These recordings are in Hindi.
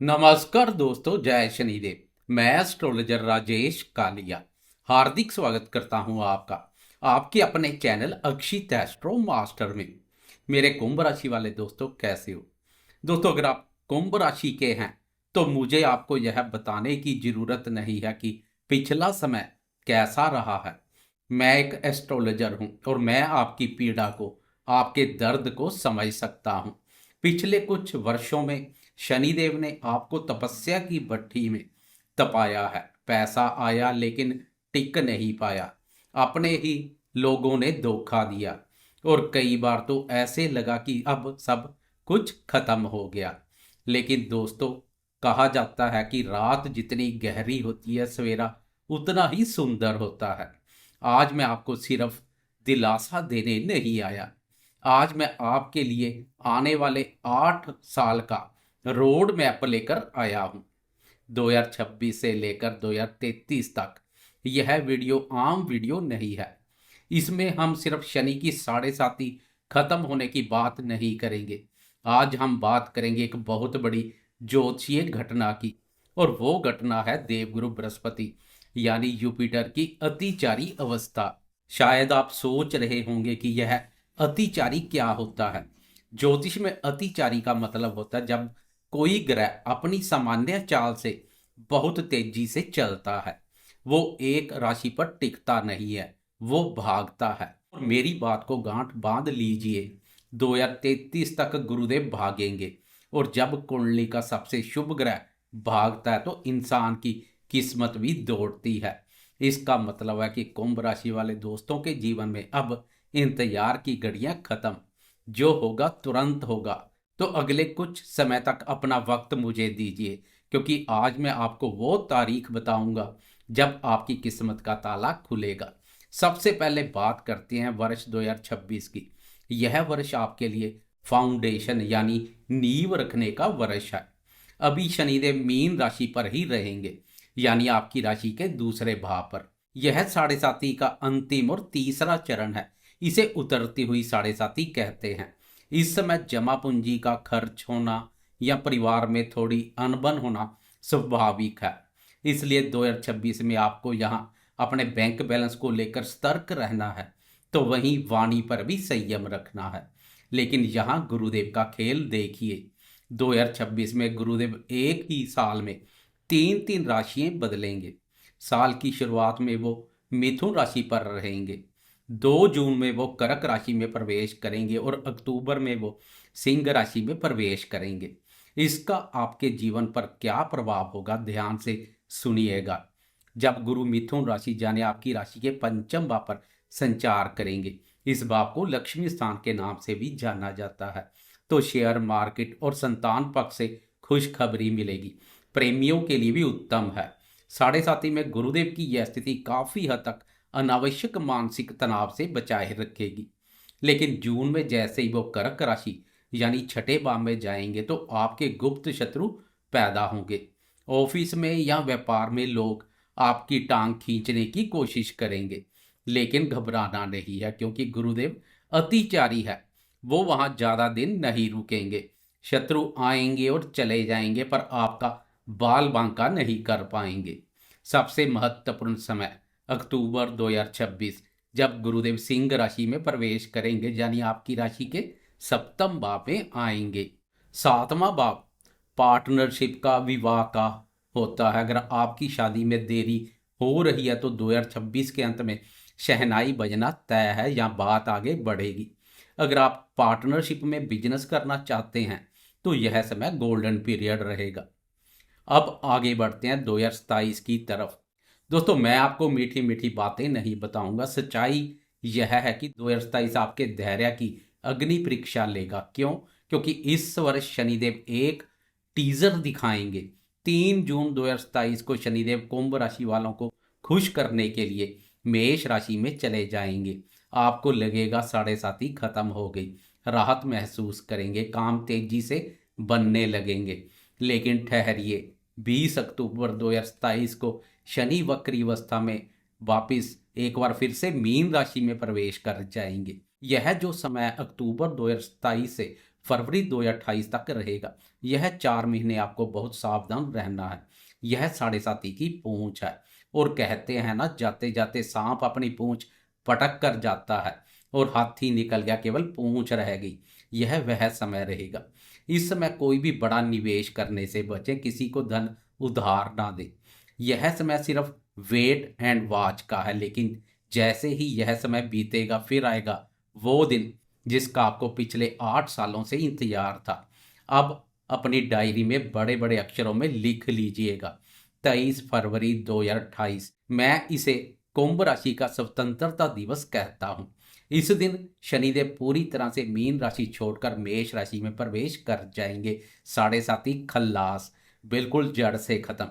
नमस्कार दोस्तों, जय शनिदेव। मैं एस्ट्रोलॉजर राजेश कालिया हार्दिक स्वागत करता हूं आपका आपके अपने चैनल अक्षित एस्ट्रो मास्टर में। मेरे कुंभ राशि वाले दोस्तों, कैसे हो दोस्तों? अगर आप कुंभ राशि के हैं तो मुझे आपको यह बताने की जरूरत नहीं है कि पिछला समय कैसा रहा है। मैं एक एस्ट्रोलॉजर हूं और मैं आपकी पीड़ा को, आपके दर्द को समझ सकता हूं। पिछले कुछ वर्षों में शनिदेव ने आपको तपस्या की भट्ठी में तपाया है। पैसा आया लेकिन टिक नहीं पाया। अपने ही लोगों ने धोखा दिया और कई बार तो ऐसे लगा कि अब सब कुछ खत्म हो गया। लेकिन दोस्तों, कहा जाता है कि रात जितनी गहरी होती है, सवेरा उतना ही सुंदर होता है। आज मैं आपको सिर्फ दिलासा देने नहीं आया। आज मैं आपके लिए आने वाले 8 साल का रोड मैप लेकर आया हूं, 2026 से लेकर 2033 तक। यह वीडियो आम वीडियो नहीं है। इसमें हम सिर्फ शनि की साढ़े साती खत्म होने की बात नहीं करेंगे। आज हम बात करेंगे एक बहुत बड़ी ज्योतिषीय घटना की, और वो घटना है देवगुरु बृहस्पति यानी जुपिटर की अतिचारी अवस्था। शायद आप सोच रहे होंगे कि यह अतिचारी क्या होता है। ज्योतिष में अतिचारी का मतलब होता है जब कोई ग्रह अपनी सामान्य चाल से बहुत तेजी से चलता है। वो एक राशि पर टिकता नहीं है, वो भागता है। और मेरी बात को गांठ बांध लीजिए, 2033 तक गुरुदेव भागेंगे। और जब कुंडली का सबसे शुभ ग्रह भागता है तो इंसान की किस्मत भी दौड़ती है। इसका मतलब है कि कुंभ राशि वाले दोस्तों के जीवन में अब इंतजार की घड़ियां खत्म। जो होगा तुरंत होगा। तो अगले कुछ समय तक अपना वक्त मुझे दीजिए, क्योंकि आज मैं आपको वो तारीख बताऊंगा जब आपकी किस्मत का ताला खुलेगा। सबसे पहले बात करते हैं वर्ष 2026 की। यह वर्ष आपके लिए फाउंडेशन यानी नींव रखने का वर्ष है। अभी शनिदेव मीन राशि पर ही रहेंगे, यानी आपकी राशि के दूसरे भाव पर। यह साढ़े साती का अंतिम और तीसरा चरण है। इसे उतरती हुई साढ़े साती कहते हैं। इस समय जमा पूंजी का खर्च होना या परिवार में थोड़ी अनबन होना स्वाभाविक है। इसलिए 2026 में आपको यहाँ अपने बैंक बैलेंस को लेकर सतर्क रहना है, तो वहीं वाणी पर भी संयम रखना है। लेकिन यहाँ गुरुदेव का खेल देखिए। 2026 में गुरुदेव एक ही साल में तीन तीन राशियां बदलेंगे। साल की शुरुआत में वो मिथुन राशि पर रहेंगे, 2 जून में वो कर्क राशि में प्रवेश करेंगे और अक्टूबर में वो सिंह राशि में प्रवेश करेंगे। इसका आपके जीवन पर क्या प्रभाव होगा, ध्यान से सुनिएगा। जब गुरु मिथुन राशि यानी आपकी राशि के पंचम भाव पर संचार करेंगे, इस भाव को लक्ष्मी स्थान के नाम से भी जाना जाता है, तो शेयर मार्केट और संतान पक्ष से खुशखबरी मिलेगी। प्रेमियों के लिए भी उत्तम है। साढ़े साथी में गुरुदेव की यह स्थिति काफी हद तक अनावश्यक मानसिक तनाव से बचाए रखेगी। लेकिन जून में जैसे ही वो कर्क राशि यानी छठे भाव में जाएंगे तो आपके गुप्त शत्रु पैदा होंगे। ऑफिस में या व्यापार में लोग आपकी टांग खींचने की कोशिश करेंगे, लेकिन घबराना नहीं है, क्योंकि गुरुदेव अतिचारी है। वो वहां ज्यादा दिन नहीं रुकेंगे। शत्रु आएंगे और चले जाएंगे, पर आपका बाल बांका नहीं कर पाएंगे। सबसे महत्वपूर्ण समय अक्टूबर 2026, जब गुरुदेव सिंह राशि में प्रवेश करेंगे, यानी आपकी राशि के सप्तम भाव में आएंगे। सातवां भाव पार्टनरशिप का, विवाह का होता है। अगर आपकी शादी में देरी हो रही है तो 2026 के अंत में शहनाई बजना तय है या बात आगे बढ़ेगी। अगर आप पार्टनरशिप में बिजनेस करना चाहते हैं तो यह समय गोल्डन पीरियड रहेगा। अब आगे बढ़ते हैं 2027 की तरफ। दोस्तों, मैं आपको मीठी मीठी बातें नहीं बताऊंगा। सच्चाई यह है कि 2027 आपके धैर्य की अग्नि परीक्षा लेगा। क्यों? क्योंकि इस वर्ष शनिदेव एक टीजर दिखाएंगे। 3 जून 2027 को शनिदेव कुंभ राशि वालों को खुश करने के लिए मेष राशि में चले जाएंगे। आपको लगेगा साढ़े साती खत्म हो गई, राहत महसूस करेंगे, काम तेजी से बनने लगेंगे। लेकिन ठहरिए, 20 अक्टूबर 2027 को शनि वक्री अवस्था में वापिस एक बार फिर से मीन राशि में प्रवेश कर जाएंगे। यह जो समय अक्टूबर 2027 से फरवरी 2028 तक रहेगा। यह 4 महीने आपको बहुत सावधान रहना है। यह साढ़े साथी की पूंछ है और कहते हैं ना, जाते जाते सांप अपनी पूंछ पटक कर जाता है और हाथी निकल गया, केवल पूंछ रह गई। यह वह समय रहेगा। इस समय कोई भी बड़ा निवेश करने से बचे, किसी को धन उधार ना दे। यह समय सिर्फ वेट एंड वॉच का है, लेकिन जैसे ही यह समय बीतेगा फिर आएगा वो दिन जिसका आपको पिछले 8 सालों से इंतजार था। अब अपनी डायरी में बड़े बड़े अक्षरों में लिख लीजिएगा, 23 फरवरी 2028। मैं इसे कुंभ राशि का स्वतंत्रता दिवस कहता हूँ। इस दिन शनिदेव पूरी तरह से मीन राशि छोड़कर मेष राशि में प्रवेश कर जाएंगे। साढ़े साथी खल्लास, बिल्कुल जड़ से खत्म।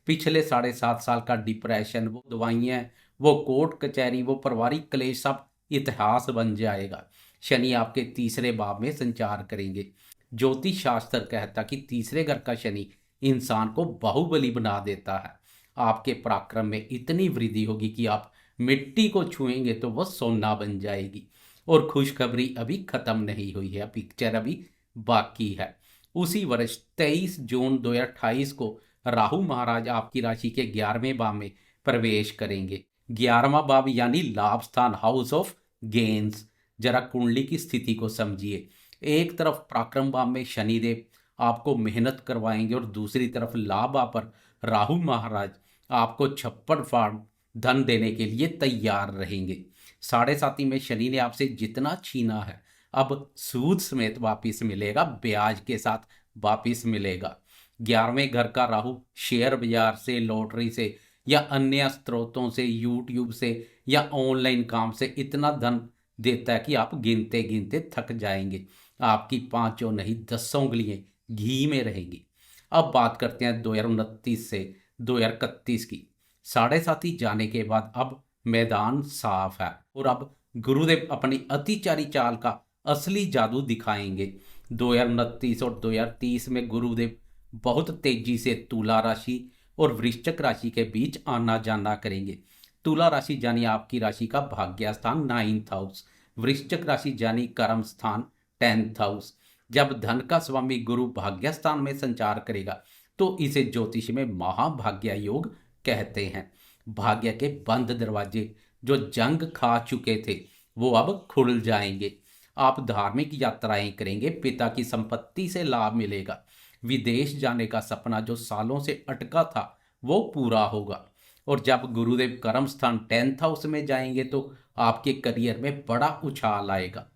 पिछले 7.5 साल का डिप्रेशन, वो दवाइयाँ, वो कोर्ट कचहरी, वो पारिवारिक क्लेश, सब इतिहास बन जाएगा। शनि आपके तीसरे भाव में संचार करेंगे। ज्योतिष शास्त्र कहता कि तीसरे घर का शनि इंसान को बाहुबली बना देता है। आपके पराक्रम में इतनी वृद्धि होगी कि आप मिट्टी को छुएंगे तो वह सोना बन जाएगी। और खुशखबरी अभी खत्म नहीं हुई है, पिक्चर अभी बाकी है। उसी वर्ष 23 जून 2028 को राहु महाराज आपकी राशि के 11वें भाव में प्रवेश करेंगे। 11वां भाव यानी लाभ स्थान, हाउस ऑफ गेन्स। जरा कुंडली की स्थिति को समझिए। एक तरफ पराक्रम भाव में शनिदेव आपको मेहनत करवाएंगे और दूसरी तरफ लाभ भाव पर राहु महाराज आपको छप्पड़ फाड़ धन देने के लिए तैयार रहेंगे। साढ़े साथी में शनि ने आपसे जितना छीना है अब सूद समेत वापिस मिलेगा, ब्याज के साथ वापिस मिलेगा। 11वें घर का राहु शेयर बाजार से, लॉटरी से या अन्य स्रोतों से, यूट्यूब से या ऑनलाइन काम से इतना धन देता है कि आप गिनते गिनते थक जाएंगे। आपकी 5 नहीं 10 उंगलियां घी में रहेंगी। अब बात करते हैं 2029 से 2031 की। साढ़े साथी जाने के बाद अब मैदान साफ है और अब गुरुदेव अपनी अतिचारी चाल का असली जादू दिखाएंगे। 2029 और 2030 में गुरुदेव बहुत तेजी से तुला राशि और वृश्चिक राशि के बीच आना जाना करेंगे। तुला राशि यानी आपकी राशि का भाग्य स्थान 9th हाउस, वृश्चिक राशि यानी कर्म स्थान 10th हाउस। जब धन का स्वामी गुरु भाग्य स्थान में संचार करेगा तो इसे ज्योतिष में महाभाग्य योग कहते हैं। भाग्य के बंद दरवाजे जो जंग खा चुके थे वो अब खुल जाएंगे। आप धार्मिक यात्राएं करेंगे, पिता की संपत्ति से लाभ मिलेगा। विदेश जाने का सपना जो सालों से अटका था वो पूरा होगा। और जब गुरुदेव कर्म स्थान 10th हाउस में जाएंगे तो आपके करियर में बड़ा उछाल आएगा।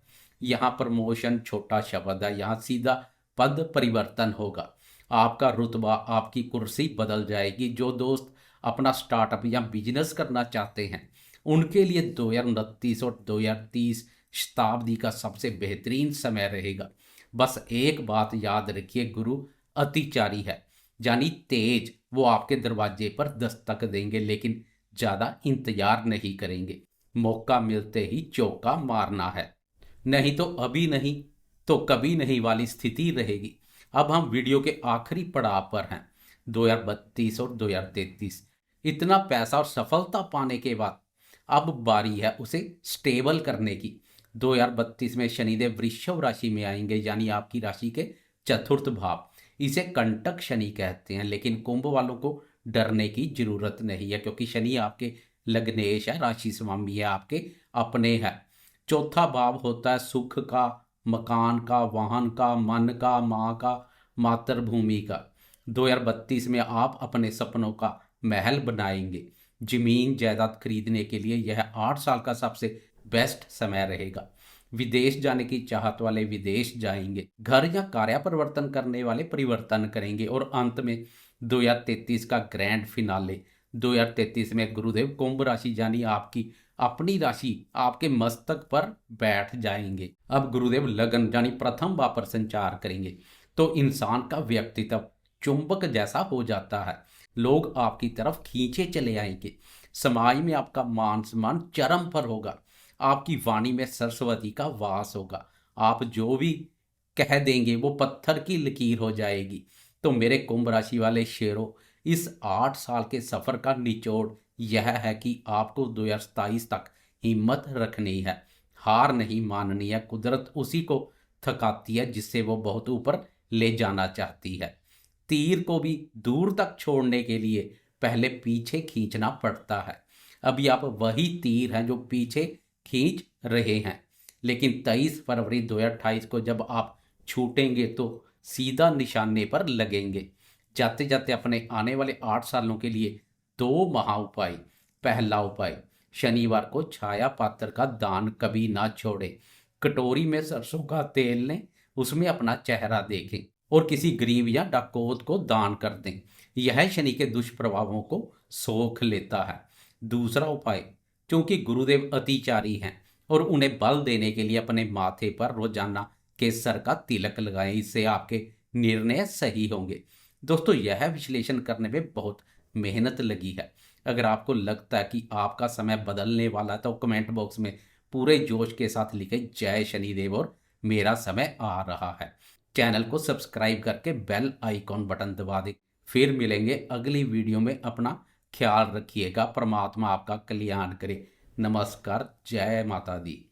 यहाँ प्रमोशन छोटा शब्द है, यहाँ सीधा पद परिवर्तन होगा। आपका रुतबा, आपकी कुर्सी बदल जाएगी। जो दोस्त अपना स्टार्टअप या बिजनेस करना चाहते हैं उनके लिए 2029 और 2030 शताब्दी का सबसे बेहतरीन समय रहेगा। बस एक बात याद रखिए, गुरु अतिचारी है यानी तेज। वो आपके दरवाजे पर दस्तक देंगे लेकिन ज़्यादा इंतजार नहीं करेंगे। मौका मिलते ही चौका मारना है, नहीं तो अभी नहीं तो कभी नहीं वाली स्थिति रहेगी। अब हम वीडियो के आखिरी पड़ाव पर हैं, 2032 और 2033। इतना पैसा और सफलता पाने के बाद अब बारी है उसे स्टेबल करने की। 2032 में शनिदेव वृषभ राशि में आएंगे यानी आपकी राशि के चतुर्थ भाव। इसे कंटक शनि कहते हैं, लेकिन कुंभ वालों को डरने की जरूरत नहीं है क्योंकि शनि आपके लग्नेश है, राशि स्वामी है, आपके अपने है। चौथा भाव होता है सुख का, मकान का, वाहन का, मन का, माँ का, मातृभूमि का। 2032 में आप अपने सपनों का महल बनाएंगे। जमीन जायदाद खरीदने के लिए यह 8 साल का सबसे बेस्ट समय रहेगा। विदेश जाने की चाहत वाले विदेश जाएंगे, घर या कार्य परिवर्तन करने वाले परिवर्तन करेंगे। और अंत में 2033 का ग्रैंड फिनाले। 2033 में गुरुदेव कुंभ राशि यानी आपकी अपनी राशि आपके मस्तक पर बैठ जाएंगे। अब गुरुदेव लगन यानी प्रथम भाव पर संचार करेंगे तो इंसान का व्यक्तित्व चुंबक जैसा हो जाता है। लोग आपकी तरफ खींचे चले आएंगे। समाज में आपका मान सम्मान चरम पर होगा। आपकी वाणी में सरस्वती का वास होगा। आप जो भी कह देंगे वो पत्थर की लकीर हो जाएगी। तो मेरे कुंभ राशि वाले शेरों, इस 8 साल के सफर का निचोड़ यह है कि आपको 2027 तक हिम्मत रखनी है, हार नहीं माननी है। कुदरत उसी को थकाती है, जिससे वो बहुत ऊपर ले जाना चाहती है। तीर को भी दूर तक छोड़ने के लिए पहले पीछे खींचना पड़ता है। अभी आप वही तीर हैं जो पीछे खींच रहे हैं, लेकिन 23 फरवरी 2028 को जब आप छूटेंगे तो सीधा निशाने पर लगेंगे। जाते जाते अपने आने वाले 8 सालों के लिए दो महा उपाय। पहला उपाय, शनिवार को छाया पात्र का दान कभी ना छोड़े। कटोरी में सरसों का तेल लें, उसमें अपना चेहरा देखें और किसी गरीब या डाकोत को दान कर दें। यह शनि के दुष्प्रभावों को सोख लेता है। दूसरा उपाय, क्योंकि गुरुदेव अतिचारी हैं और उन्हें बल देने के लिए अपने माथे पर रोजाना केसर का तिलक लगाएं। इससे आपके निर्णय सही होंगे। दोस्तों, यह विश्लेषण करने में बहुत मेहनत लगी है। अगर आपको लगता है कि आपका समय बदलने वाला है तो कमेंट बॉक्स में पूरे जोश के साथ लिखे जय शनिदेव और मेरा समय आ रहा है। चैनल को सब्सक्राइब करके बेल आइकॉन बटन दबा दें। फिर मिलेंगे अगली वीडियो में। अपना ख्याल रखिएगा। परमात्मा आपका कल्याण करे। नमस्कार। जय माता दी।